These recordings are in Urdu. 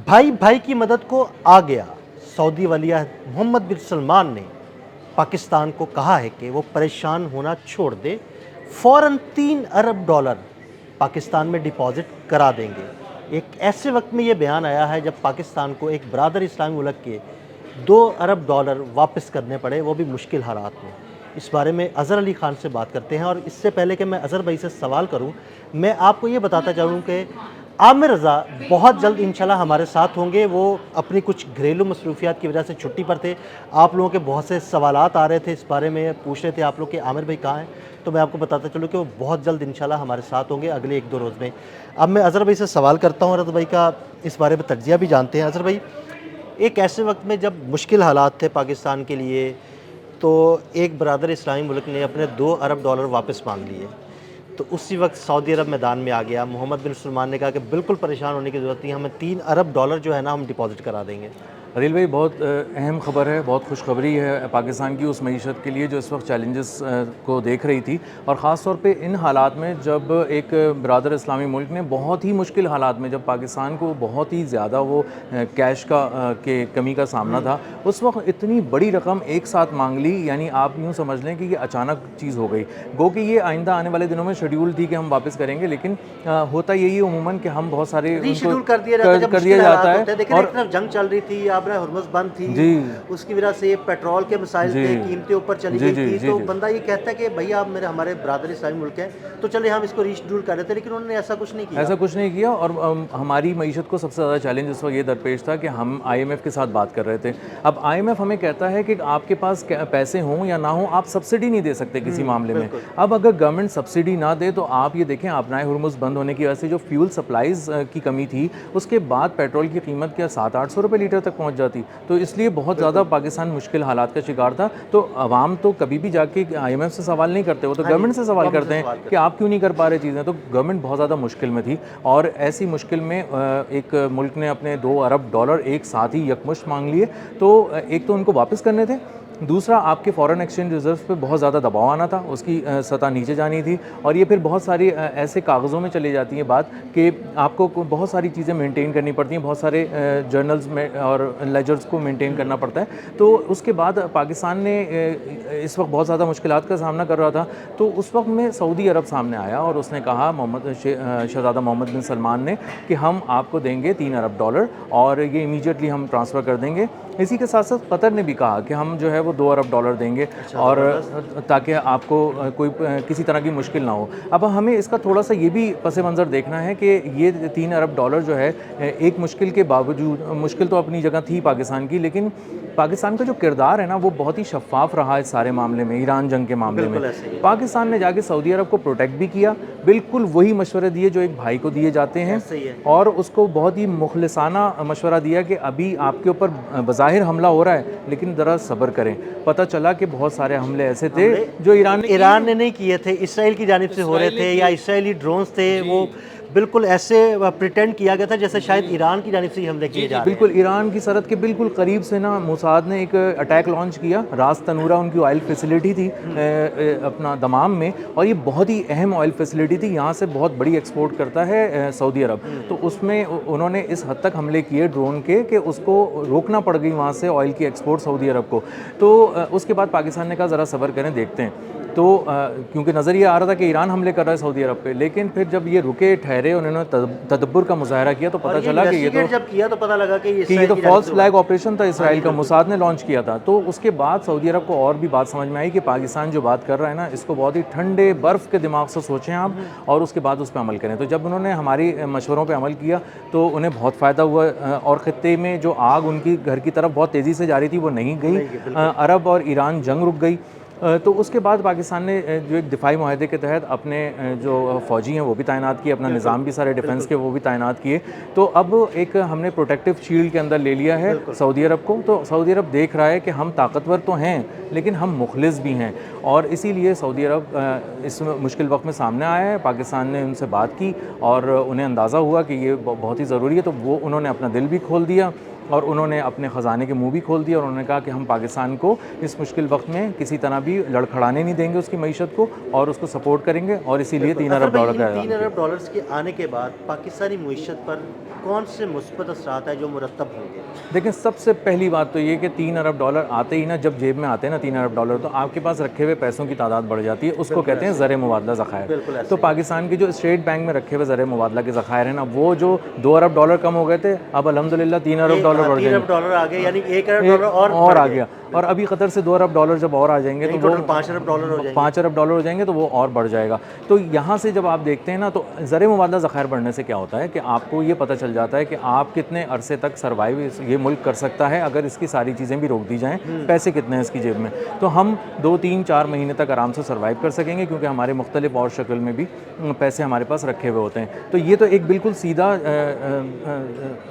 بھائی بھائی کی مدد کو آ گیا۔ سعودی ولی عہد محمد بن سلمان نے پاکستان کو کہا ہے کہ وہ پریشان ہونا چھوڑ دے، فوراً $3 ارب پاکستان میں ڈپازٹ کرا دیں گے۔ ایک ایسے وقت میں یہ بیان آیا ہے جب پاکستان کو ایک برادر اسلامی ملک کے $2 ارب واپس کرنے پڑے، وہ بھی مشکل حالات میں۔ اس بارے میں اظہر علی خان سے بات کرتے ہیں، اور اس سے پہلے کہ میں اظہر بھائی سے سوال کروں، میں آپ کو یہ بتاتا چاہوں کہ عامر رضا بہت جلد انشاءاللہ ہمارے ساتھ ہوں گے۔ وہ اپنی کچھ گھریلو مصروفیات کی وجہ سے چھٹی پر تھے۔ آپ لوگوں کے بہت سے سوالات آ رہے تھے اس بارے میں، پوچھ رہے تھے آپ لوگ کہ عامر بھائی کہاں ہیں، تو میں آپ کو بتاتا چلوں کہ وہ بہت جلد انشاءاللہ ہمارے ساتھ ہوں گے اگلے 1-2 روز میں۔ اب میں اظہر بھائی سے سوال کرتا ہوں، اظہر بھائی کا اس بارے میں تجزیہ بھی جانتے ہیں۔ اظہر بھائی، ایک ایسے وقت میں جب مشکل حالات تھے پاکستان کے لیے، تو ایک برادر اسلامی ملک نے اپنے $2 ارب واپس مانگ لیے، تو اسی وقت سعودی عرب میدان میں آ گیا۔ محمد بن سلمان نے کہا کہ بالکل پریشان ہونے کی ضرورت نہیں، ہمیں $3 ارب جو ہے نا ہم ڈپازٹ کرا دیں گے۔ عادل بھائی، بہت اہم خبر ہے، بہت خوشخبری ہے پاکستان کی اس معیشت کے لیے جو اس وقت چیلنجز کو دیکھ رہی تھی، اور خاص طور پہ ان حالات میں جب ایک برادر اسلامی ملک نے بہت ہی مشکل حالات میں، جب پاکستان کو بہت ہی زیادہ وہ کیش کے کمی کا سامنا تھا، اس وقت اتنی بڑی رقم ایک ساتھ مانگ لی، یعنی آپ یوں سمجھ لیں کہ یہ اچانک چیز ہو گئی، گو کہ یہ آئندہ آنے والے دنوں میں شیڈیول تھی کہ ہم واپس کریں گے، لیکن ہوتا یہی عموماً کہ ہم بہت سارے ری ان کو شیڈول کر دیا جاتا ہے جب کر دیا مشکل جاتا حالات ہے، ہوتے ہیں۔ دیکھیں، اور ایک طرف جنگ چل رہی تھی، آپ نے ہرمز بند تھی، جی اس کی وجہ سے پیٹرول کے مسائل جی تھے، قیمتیں اوپر چلی جی گئی جی تھی، جی تو جی بندہ یہ کہتا ہے کہ بھئی آپ ہمارے برادر اسلامی ملک ہیں، تو چلے ہم اس کو ری شیڈول کر دیتے ہیں، لیکن انہوں نے ایسا کچھ نہیں کیا۔ ایسا کچھ نہیں کیا، اور ہماری معیشت کو سب سے زیادہ چیلنج اس وقت یہ درپیش تھا کہ ہم آئی ایم ایف کے ساتھ بات کر رہے تھے۔ اب آئی ایم ایف ہمیں کہتا ہے کہ آپ کے پاس پیسے ہوں یا نہ ہوں، آپ سبسڈی نہیں دے سکتے کسی معاملے میں۔ بالکل۔ اب اگر گورنمنٹ سبسڈی نہ دے تو آپ یہ دیکھیں، آبنائے ہرمز بند ہونے کی وجہ سے جو فیول سپلائیز کی کمی تھی، اس کے بعد پیٹرول کی قیمت کیا $700-800 لیٹر تک پہنچ جاتی، تو اس لیے بہت زیادہ پاکستان مشکل حالات کا شکار تھا۔ تو عوام تو کبھی بھی جا کے آئی ایم ایف سے سوال نہیں کرتے، وہ تو گورنمنٹ سے سوال کرتے ہیں کہ آپ کیوں نہیں کر پا رہے چیزیں، تو گورنمنٹ بہت زیادہ مشکل میں تھی، اور ایسی مشکل میں ایک ملک نے اپنے $2 ارب ایک ساتھ ہی یکمشت مانگ لیے، تو ایک تو ان کو واپس کرنے تھے، دوسرا آپ کے فارن ایکسچینج ریزرو پہ بہت زیادہ دباؤ آنا تھا، اس کی سطح نیچے جانی تھی، اور یہ پھر بہت ساری ایسے کاغذوں میں چلی جاتی ہے بات کہ آپ کو بہت ساری چیزیں مینٹین کرنی پڑتی ہیں، بہت سارے جرنلز میں اور لیجرز کو مینٹین کرنا پڑتا ہے۔ تو اس کے بعد پاکستان نے اس وقت بہت زیادہ مشکلات کا سامنا کر رہا تھا، تو اس وقت میں سعودی عرب سامنے آیا اور اس نے کہا، شہزادہ محمد بن سلمان نے، کہ ہم آپ کو دیں گے $3 ارب، اور یہ امیجیٹلی ہم ٹرانسفر کر دیں گے۔ اسی کے ساتھ ساتھ قطر نے بھی کہا کہ ہم جو ہے وہ $2 ارب دیں گے، اور تاکہ آپ کو کوئی کسی طرح کی مشکل نہ ہو۔ اب ہمیں اس کا تھوڑا سا یہ بھی پس منظر دیکھنا ہے کہ یہ $3 ارب جو ہے، ایک مشکل کے باوجود، مشکل تو اپنی جگہ تھی پاکستان کی، لیکن پاکستان کا جو کردار ہے نا وہ بہت ہی شفاف رہا اس سارے معاملے میں، ایران جنگ کے معاملے میں۔ بالکل ایسے ہی پاکستان نے جا کے سعودی عرب کو پروٹیکٹ بھی کیا، بالکل وہی مشورے دیے جو ایک بھائی کو دیے جاتے ہیں، ایسے ہی ہے۔ اور اس کو بہت ہی مخلصانہ مشورہ دیا کہ ابھی آپ کے اوپر بظاہر حملہ ہو رہا ہے، لیکن ذرا صبر کریں۔ پتہ چلا کہ بہت سارے حملے ایسے تھے جو ایران نے نہیں کیے تھے، اسرائیل کی جانب سے ہو رہے تھے، یا اسرائیلی ڈرونز تھے، وہ بالکل ایسے پریٹینڈ کیا گیا تھا جیسے شاید ایران کی جانب سے یہ حملے کیے جا رہے ہیں۔ بالکل ایران کی سرحد کے بالکل قریب سے نا موساد نے ایک اٹیک لانچ کیا، راس تنورہ ان کی آئل فیسلٹی تھی اپنا دمام میں، اور یہ بہت ہی اہم آئل فیسلٹی تھی، یہاں سے بہت بڑی ایکسپورٹ کرتا ہے سعودی عرب، تو اس میں انہوں نے اس حد تک حملے کیے ڈرون کے کہ اس کو روکنا پڑ گئی وہاں سے آئل کی ایکسپورٹ سعودی عرب کو۔ تو اس کے بعد پاکستان نے کہا ذرا صبر کریں، دیکھتے ہیں، تو کیونکہ نظر یہ آ رہا تھا کہ ایران حملے کر رہا ہے سعودی عرب پہ، لیکن پھر جب یہ رکے ٹھہرے، انہوں نے تدبر کا مظاہرہ کیا، تو پتہ چلا کہ جب کیا تو پتہ لگا کہ یہ تو فالس فلیگ آپریشن تھا اسرائیل کا، موساد نے لانچ کیا تھا۔ تو اس کے بعد سعودی عرب کو اور بھی بات سمجھ میں آئی کہ پاکستان جو بات کر رہا ہے نا، اس کو بہت ہی ٹھنڈے برف کے دماغ سے سوچیں آپ، اور اس کے بعد اس پہ عمل کریں۔ تو جب انہوں نے ہماری مشوروں پہ عمل کیا تو انہیں بہت فائدہ ہوا، اور خطے میں جو آگ ان کی گھر کی طرف بہت تیزی سے جاری تھی وہ نہیں گئی، عرب اور ایران جنگ رک گئی۔ تو اس کے بعد پاکستان نے جو ایک دفاعی معاہدے کے تحت اپنے جو فوجی ہیں وہ بھی تعینات کیے، اپنا نظام بھی سارے ڈیفنس کے وہ بھی تعینات کیے، تو اب ایک ہم نے پروٹیکٹیو شیلڈ کے اندر لے لیا ہے سعودی عرب کو۔ تو سعودی عرب دیکھ رہا ہے کہ ہم طاقتور تو ہیں لیکن ہم مخلص بھی ہیں، اور اسی لیے سعودی عرب اس مشکل وقت میں سامنے آیا ہے۔ پاکستان نے ان سے بات کی اور انہیں اندازہ ہوا کہ یہ بہت ہی ضروری ہے، تو وہ انہوں نے اپنا دل بھی کھول دیا، اور انہوں نے اپنے خزانے کے منہ بھی کھول دیے اور انہوں نے کہا کہ ہم پاکستان کو اس مشکل وقت میں کسی طرح بھی لڑکھڑانے نہیں دیں گے اس کی معیشت کو اور اس کو سپورٹ کریں گے، اور اسی لیے 3 ارب ڈالر کا 3 ارب ڈالرز کے آنے کے بعد پاکستانی معیشت پر کون سے مثبت اثرات ہیں جو مرتب ہوں گے؟ دیکھیں سب سے پہلی بات تو یہ کہ 3 ارب ڈالر آتے ہی نا، جب جیب میں آتے ہیں نا 3 ارب ڈالر، تو آپ کے پاس رکھے ہوئے پیسوں کی تعداد بڑھ جاتی ہے، اس کو کہتے ہیں زر مبادلہ ذخائر۔ تو پاکستان کے جو اسٹیٹ بینک میں رکھے ہوئے زر مبادلہ کے ذخائر ہیں نا، وہ جو 2 ارب ڈالر کم ہو گئے تھے، اب الحمدللہ 3 ارب ڈالر بڑھ 3 گئے، ارب ڈالر آ گئے، یعنی 1 ارب ڈالر اور آ گیا، اور ابھی قطر سے 2 ارب ڈالر جب اور آ جائیں گے تو وہ 5 ارب ڈالر ہو جائیں گے، 5 ارب ڈالر ہو جائیں گے تو وہ اور بڑھ جائے گا۔ تو یہاں سے جب آپ دیکھتے ہیں نا، تو زر مبادلہ ذخائر بڑھنے سے کیا ہوتا ہے کہ آپ کو یہ پتہ چل جاتا ہے کہ آپ کتنے عرصے تک سروائیو یہ ملک کر سکتا ہے اگر اس کی ساری چیزیں بھی روک دی جائیں، پیسے کتنے ہیں اس کی جیب میں، تو ہم 2 3 4 مہینے تک آرام سے سروائیو کر سکیں گے، کیونکہ ہمارے مختلف اور شکل میں بھی پیسے ہمارے پاس رکھے ہوئے ہوتے ہیں۔ تو یہ تو ایک بالکل سیدھا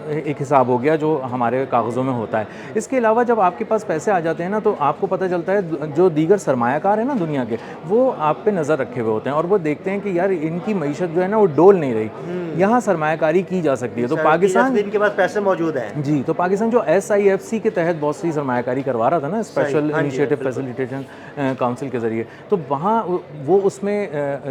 ایک حساب ہو گیا جو ہمارے کاغذوں میں ہوتا ہے۔ اس کے علاوہ جب آپ کے پاس پیسے آ جاتے ہیں نا، تو آپ کو پتہ چلتا ہے جو دیگر سرمایہ کار ہیں نا دنیا کے، وہ آپ پہ نظر رکھے ہوئے ہوتے ہیں اور وہ دیکھتے ہیں کہ یار ان کی معیشت جو ہے نا وہ ڈول نہیں رہی، یہاں سرمایہ کاری کی جا سکتی ہے۔ تو پاکستان ان کے پاس پیسے موجود ہیں جی، تو پاکستان جو SIFC کے تحت بہت سی سرمایہ کاری کروا رہا تھا نا، اسپیشل انیشیٹو فیسیلیٹیشن کاؤنسل کے ذریعے، تو وہاں وہ اس میں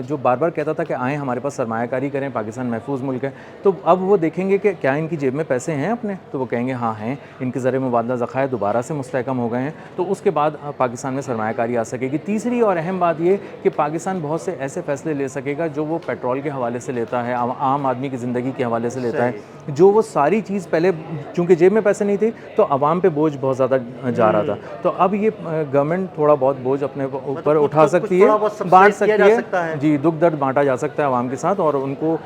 جو بار بار کہتا تھا کہ آئیں ہمارے پاس سرمایہ کاری کریں، پاکستان محفوظ ملک ہے، تو اب وہ دیکھیں گے کہ کیا ان کی جیب میں پیسے ہیں اپنے، تو وہ کہیں گے ہاں ہیں، ان کے زر مبادلہ ذخائر دوبارہ سے مستحکم ہو گئے ہیں، تو اس کے بعد پاکستان میں سرمایہ کاری آ سکے گی۔ تیسری اور اہم بات یہ کہ پاکستان بہت سے ایسے فیصلے لے سکے گا جو وہ پیٹرول کے حوالے سے لیتا ہے، عام آدمی کی زندگی کے حوالے سے لیتا ہے، جو وہ ساری چیز پہلے چونکہ جیب میں پیسے نہیں تھے تو عوام پہ بوجھ بہت زیادہ جا رہا تھا، تو اب یہ گورنمنٹ تھوڑا بہت بوجھ اپنے اوپر اٹھا سکتی ہے، بانٹ سکتی ہے، جی، دکھ درد بانٹا جا سکتا ہے عوام کے ساتھ، اور ان کو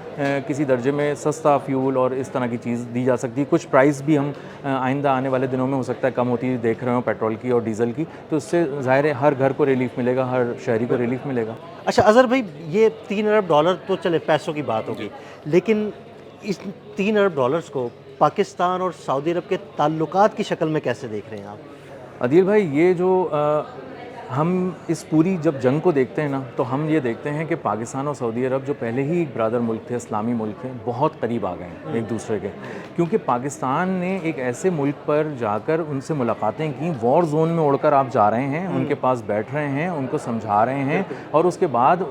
کسی درجے میں سستا فیول اور اس طرح کی چیز دی جا سکتی ہے۔ کچھ پرائز بھی ہم آئندہ آنے والے دنوں میں ہو سکتا ہے کم ہوتی دیکھ رہے ہوں پیٹرول کی اور ڈیزل کی، تو اس سے ظاہر ہے ہر گھر کو ریلیف ملے گا، ہر شہری کو ریلیف ملے گا۔ اچھا اظہر بھائی، یہ 3 ارب ڈالر تو چلے پیسوں کی بات ہوگی، لیکن اس 3 ارب ڈالرز کو پاکستان اور سعودی عرب کے تعلقات کی شکل میں کیسے دیکھ رہے ہیں آپ؟ عدیل بھائی، یہ جو ہم اس پوری جب جنگ کو دیکھتے ہیں نا، تو ہم یہ دیکھتے ہیں کہ پاکستان اور سعودی عرب جو پہلے ہی ایک برادر ملک تھے، اسلامی ملک تھے، بہت قریب آ گئے ہیں ایک دوسرے کے، کیونکہ پاکستان نے ایک ایسے ملک پر جا کر ان سے ملاقاتیں کی، وار زون میں اڑ کر آپ جا رہے ہیں، ان کے پاس بیٹھ رہے ہیں، ان کو سمجھا رہے ہیں، اور اس کے بعد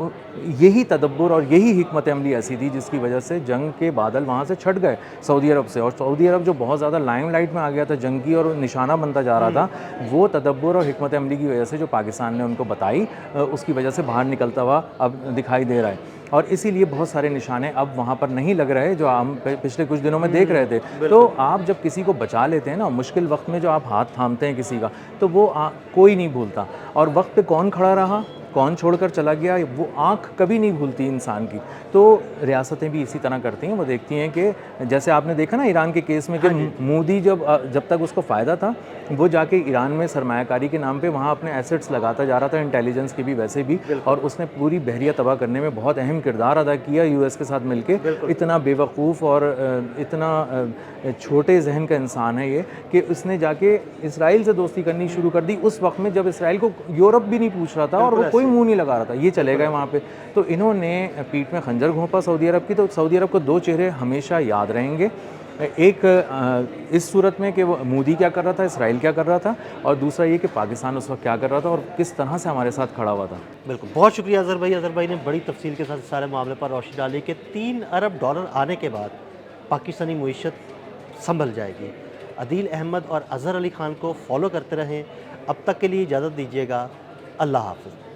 یہی تدبر اور یہی حکمت عملی ایسی تھی جس کی وجہ سے جنگ کے بادل وہاں سے چھٹ گئے سعودی عرب سے، اور سعودی عرب جو بہت زیادہ لائم لائٹ میں آ گیا تھا جنگ کی اور نشانہ بنتا جا رہا تھا، وہ تدبر اور حکمت عملی کی وجہ سے جو پاکستان نے ان کو بتائی، اس کی وجہ سے باہر نکلتا ہوا اب دکھائی دے رہا ہے، اور اسی لیے بہت سارے نشانے اب وہاں پر نہیں لگ رہے جو ہم پچھلے کچھ دنوں میں دیکھ رہے تھے۔ تو آپ جب کسی کو بچا لیتے ہیں نا مشکل وقت میں، جو آپ ہاتھ تھامتے ہیں کسی کا، تو وہ کوئی نہیں بھولتا، اور وقت پہ کون کھڑا رہا، کون چھوڑ کر چلا گیا، وہ آنکھ کبھی نہیں بھولتی انسان کی۔ تو ریاستیں بھی اسی طرح کرتی ہیں، وہ دیکھتی ہیں کہ جیسے آپ نے دیکھا نا ایران کے کیس میں کہ مودی جب تک اس کو فائدہ تھا، وہ جا کے ایران میں سرمایہ کاری کے نام پہ وہاں اپنے ایسٹس لگاتا جا رہا تھا، انٹیلیجنس کی بھی ویسے بھی، اور اس نے پوری بحریہ تباہ کرنے میں بہت اہم کردار ادا کیا US کے ساتھ مل کے۔ اتنا بے وقوف اور اتنا چھوٹے ذہن کا انسان ہے یہ کہ اس نے جا کے اسرائیل سے دوستی کرنی شروع کر دی اس وقت میں جب اسرائیل کو یورپ بھی نہیں پوچھ رہا تھا اور وہ کوئی منہ نہیں لگا رہا تھا، یہ چلے گئے وہاں پہ۔ تو انہوں نے پیٹھ میں خنجر گھونپا سعودی عرب کی، تو سعودی عرب کو 2 چہرے ہمیشہ یاد رہیں گے، ایک اس صورت میں کہ وہ مودی کیا کر رہا تھا، اسرائیل کیا کر رہا تھا، اور دوسرا یہ کہ پاکستان اس وقت کیا کر رہا تھا اور کس طرح سے ہمارے ساتھ کھڑا ہوا تھا۔ بالکل، بہت شکریہ اظہر بھائی۔ اظہر بھائی نے بڑی تفصیل کے ساتھ سارے معاملے پر روشنی ڈالی کہ 3 ارب ڈالر آنے کے بعد پاکستانی معیشت سنبھل جائے گی۔ عدیل احمد اور اظہر علی خان کو فالو کرتے رہیں۔ اب تک کے لیے اجازت دیجیے گا، اللہ حافظ۔